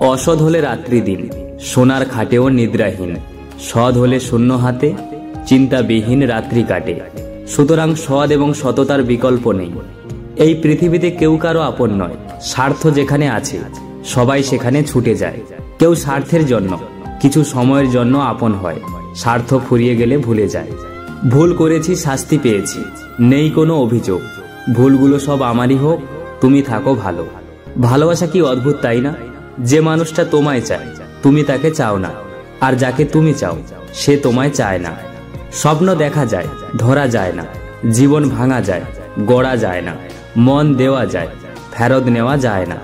অসৎ হলে রাত্রি দিন, সোনার খাটেও নিদ্রাহীন। সৎ হলে শূন্য হাতে, চিন্তাবিহীন রাত্রি কাটে। সুতরাং সৎ এবং সততার বিকল্প নেই। এই পৃথিবীতে কেউ কারো আপন নয়। স্বার্থ যেখানে আছে সবাই সেখানে ছুটে যায়। কেউ স্বার্থের জন্য কিছু সময়ের জন্য আপন হয়, স্বার্থ ফুরিয়ে গেলে ভুলে যায়। ভুল করেছি, শাস্তি পেয়েছি, নেই কোনো অভিযোগ। ভুলগুলো সব আমারই হোক, তুমি থাকো ভালো। ভালোবাসা কি অদ্ভুত তাই না? যে মানুষটা তোমায় চায় তুমি তাকে চাও না, আর যাকে তুমি চাও সে তোমায় চায় না। স্বপ্ন দেখা যায়, ধরা যায় না। জীবন ভাঙা যায়, গড়া যায় না। মন দেওয়া যায়, ফেরত নেওয়া যায় না।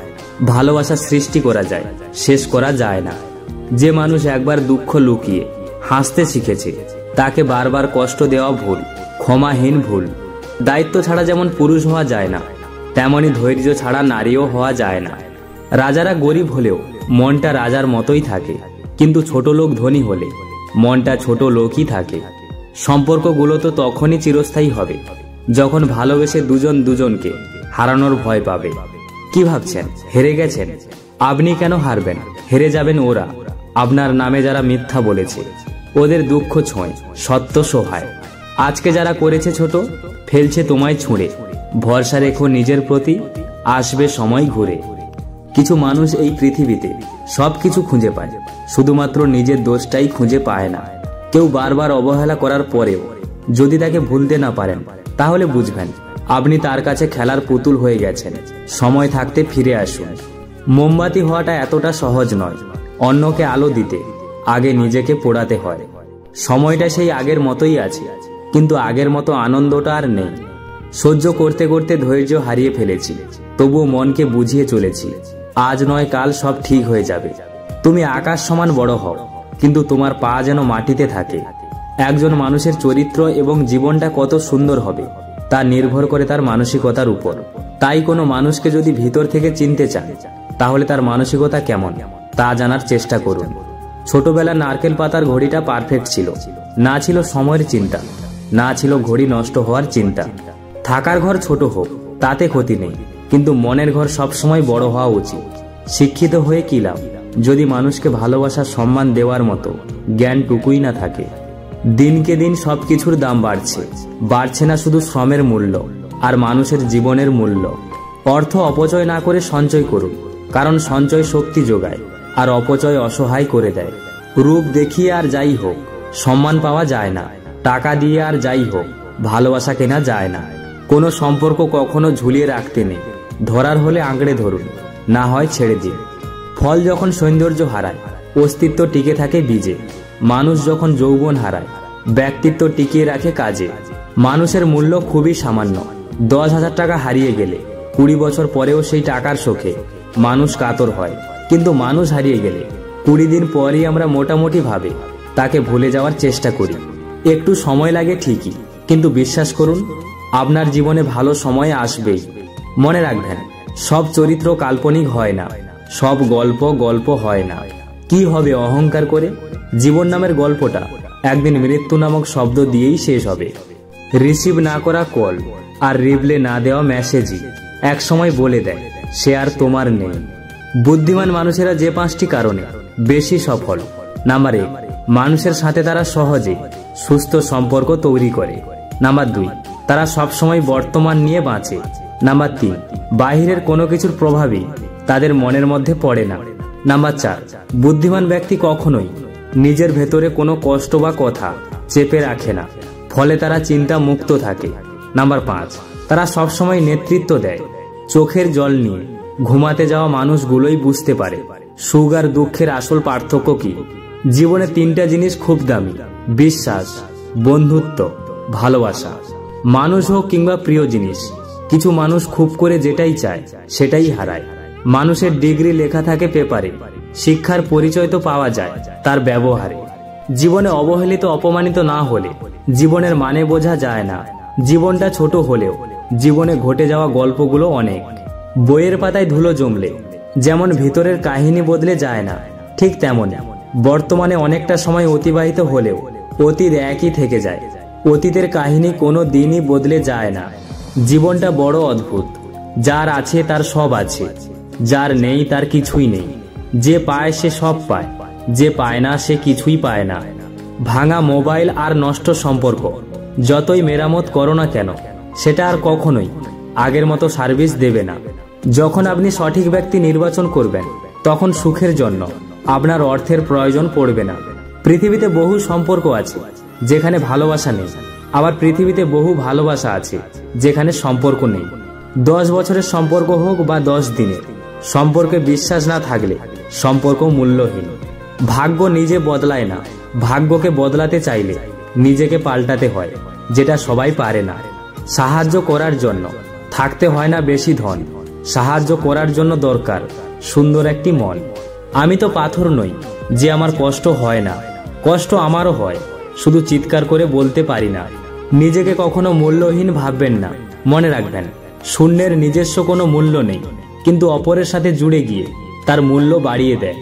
ভালোবাসা সৃষ্টি করা যায়, শেষ করা যায় না। যে মানুষ একবার দুঃখ লুকিয়ে হাসতে শিখেছে তাকে বারবার কষ্ট দেওয়া ভুল, ক্ষমাহীন ভুল। দায়িত্ব ছাড়া যেমন পুরুষ হওয়া যায় না, তেমনি ধৈর্য ছাড়া নারীও হওয়া যায় না। রাজারা গরিব হলেও মনটা রাজার মতোই থাকে, কিন্তু ছোট লোক ধনী হলে মনটা ছোট লোকই থাকে। সম্পর্কগুলো তো তখনই চিরস্থায়ী হবে যখন ভালোবেসে দুজন দুজনকে হারানোর ভয় পাবে। কি ভাবছেন হেরে গেছেন? আপনি কেন হারবেন? হেরে যাবেন ওরা, আপনার নামে যারা মিথ্যা বলেছে। ওদের দুঃখ ছোঁয়, সত্য সহায়। আজকে যারা করেছে ছোট, ফেলছে তোমায় ছুঁড়ে। ভরসা রেখো নিজের প্রতি, আসবে সময় ঘুরে। কিছু মানুষ এই পৃথিবীতে সবকিছু খুঁজে পায়, শুধুমাত্র নিজের দোষটাই খুঁজে পায় না। কেউ বারবার অবহেলা করার পরেও যদি তাকে ভুলতে না পারেন, তাহলে বুঝবেন আপনি তার কাছে খেলার পুতুল হয়ে গেছেন। সময় থাকতে ফিরে আসুন। মোমবাতি হওয়াটা এতটা সহজ নয়। অন্যকে আলো দিতে আগে নিজেকে পোড়াতে হয়। সময়টা সেই আগের মতোই আছে, কিন্তু আগের মতো আনন্দটা আর নেই। সহ্য করতে করতে ধৈর্য হারিয়ে ফেলেছি, তবুও মনকে বুঝিয়ে চলেছি। আজ নয় কাল সব ঠিক হয়ে যাবে। তুমি আকাশ সমান বড় হও, কিন্তু তোমার পা যেন মাটিতে থাকে। একজন মানুষের চরিত্র এবং জীবনটা কত সুন্দর হবে তা নির্ভর করে তার মানসিকতার উপর। তাই কোনো মানুষকে যদি ভিতর থেকে চিনতে চান, তাহলে তার মানসিকতা কেমন তা জানার চেষ্টা করুন। ছোটবেলা নারকেল পাতার ঘড়িটা পারফেক্ট ছিল, না ছিল সময়ের চিন্তা, না ছিল ঘড়ি নষ্ট হওয়ার চিন্তা। থাকার ঘর ছোট হোক তাতে ক্ষতি নেই, কিন্তু মনের ঘর সবসময় বড় হওয়া উচিত। শিক্ষিত হয়ে কি লাভ যদি মানুষকে ভালোবাসার সম্মান দেওয়ার মতো জ্ঞানটুকুই না থাকে? দিনকে দিন সবকিছুর দাম বাড়ছে, বাড়ছে না শুধু শ্রমের মূল্য আর মানুষের জীবনের মূল্য। অর্থ অপচয় না করে সঞ্চয় করুন, কারণ সঞ্চয় শক্তি যোগায় আর অপচয় অসহায় করে দেয়। রূপ দেখিয়ে আর যাই হোক সম্মান পাওয়া যায় না, টাকা দিয়ে আর যাই হোক ভালোবাসা কেনা যায় না। কোনো সম্পর্ক কখনো ঝুলিয়ে রাখতে নেই, ধরার হলে আঁকড়ে ধরুন, না হয় ছেড়ে দিন। ফল যখন সৌন্দর্য হারায়, অস্তিত্ব টিকে থাকে বীজে। মানুষ যখন যৌবন হারায়, ব্যক্তিত্ব টিকিয়ে রাখে কাজে। মানুষের মূল্য খুবই সামান্য। 10,000 টাকা হারিয়ে গেলে 20 বছর পরেও সেই টাকার শোকে মানুষ কাতর হয়, কিন্তু মানুষ হারিয়ে গেলে 20 দিন পরই আমরা মোটামুটি ভাবে তাকে ভুলে যাওয়ার চেষ্টা করি। একটু সময় লাগে ঠিকই, কিন্তু বিশ্বাস করুন আপনার জীবনে ভালো সময় আসবেই। মনে রাখবেন, সব চরিত্র কাল্পনিক হয় না, সব গল্প গল্প হয় না। কি হবে অহংকার করে? জীবন নামের গল্পটা একদিন মৃত্যু নামক শব্দ দিয়েই শেষ হবে। রিসিভ না করা কল আর রিপ্লে না দেওয়া মেসেজই এক সময় বলে দেয় সে আর তোমার নেই। বুদ্ধিমান মানুষেরা যে 5টি কারণে বেশি সফল। নাম্বার 1, মানুষের সাথে তারা সহজে সুস্থ সম্পর্ক তৈরি করে। নাম্বার 2, তারা সবসময় বর্তমান নিয়ে বাঁচে। নাম্বার 3, বাহিরের কোনো কিছুর প্রভাবই তাদের মনের মধ্যে পড়ে না। নাম্বার 4, বুদ্ধিমান ব্যক্তি কখনোই নিজের ভেতরে কোনো কষ্ট বা কথা চেপে রাখে না, ফলে তারা চিন্তা মুক্ত থাকে। নাম্বার 5, তারা সবসময় নেতৃত্ব দেয়। চোখের জল নিয়ে ঘুমাতে যাওয়া মানুষগুলোই বুঝতে পারে সুখ আর দুঃখের আসল পার্থক্য কি। জীবনে 3টা জিনিস খুব দামি: বিশ্বাস, বন্ধুত্ব, ভালোবাসা। মানুষ হোক কিংবা প্রিয় জিনিস, কিছু মানুষ খুব করে যেটাই চায় সেটাই হারায়। মানুষের ডিগ্রি লেখা থাকে পেপারে, শিক্ষার পরিচয় তো পাওয়া যায় তার ব্যবহারে। জীবনে অবহেলিত অপমানিত না হলে জীবনের মানে বোঝা যায় না। জীবনটা ছোট হলেও জীবনে ঘটে যাওয়া গল্পগুলো অনেক। বইয়ের পাতায় ধুলো জমলে যেমন ভিতরের কাহিনী বদলে যায় না, ঠিক তেমন বর্তমানে অনেকটা সময় অতিবাহিত হলেও অতীত একই থেকে যায়। অতীতের কাহিনী কোনো দিনই বদলে যায় না। জীবনটা বড় অদ্ভুত। যার আছে তার সব আছে, যার নেই তার কিছুই নেই। যে পায় সে সব পায়, যে পায় না সে কিছুই পায় না। ভাঙা মোবাইল আর নষ্ট সম্পর্ক যতই মেরামত করো না কেন, সেটা আর কখনোই আগের মতো সার্ভিস দেবে না। যখন আপনি সঠিক ব্যক্তি নির্বাচন করবেন, তখন সুখের জন্য আপনার অর্থের প্রয়োজন পড়বে না। পৃথিবীতে বহু সম্পর্ক আছে যেখানে ভালোবাসা নেই, আবার পৃথিবীতে বহু ভালোবাসা আছে যেখানে সম্পর্ক নেই। 10 বছরের সম্পর্ক হোক বা 10 দিনের, সম্পর্কে বিশ্বাস না থাকলে সম্পর্ক মূল্যহীন। ভাগ্য নিজে বদলায় না, ভাগ্যকে বদলাতে চাইলে নিজেকে পাল্টাতে হয়, যেটা সবাই পারে না। সাহায্য করার জন্য থাকতে হয় না বেশি ধন, সাহায্য করার জন্য দরকার সুন্দর একটি মন। আমি তো পাথর নই যে আমার কষ্ট হয় না, কষ্ট আমারও হয়, শুধু চিৎকার করে বলতে পারি না। নিজেকে কখনো মূল্যহীন ভাববেন না। মনে রাখবেন, শূন্যের নিজস্ব কোনো মূল্য নেই, কিন্তু অপরের সাথে জুড়ে গিয়ে তার মূল্য বাড়িয়ে দেয়।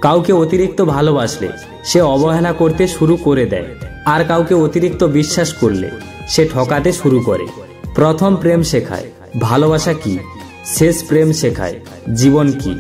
কাউকে অতিরিক্ত ভালোবাসলে সে অবহেলা করতে শুরু করে দেয়, আর কাউকে অতিরিক্ত বিশ্বাস করলে সে ঠকাতে শুরু করে। প্রথম প্রেম শেখায় ভালোবাসা কি, শেষ প্রেম শেখায় জীবন কি।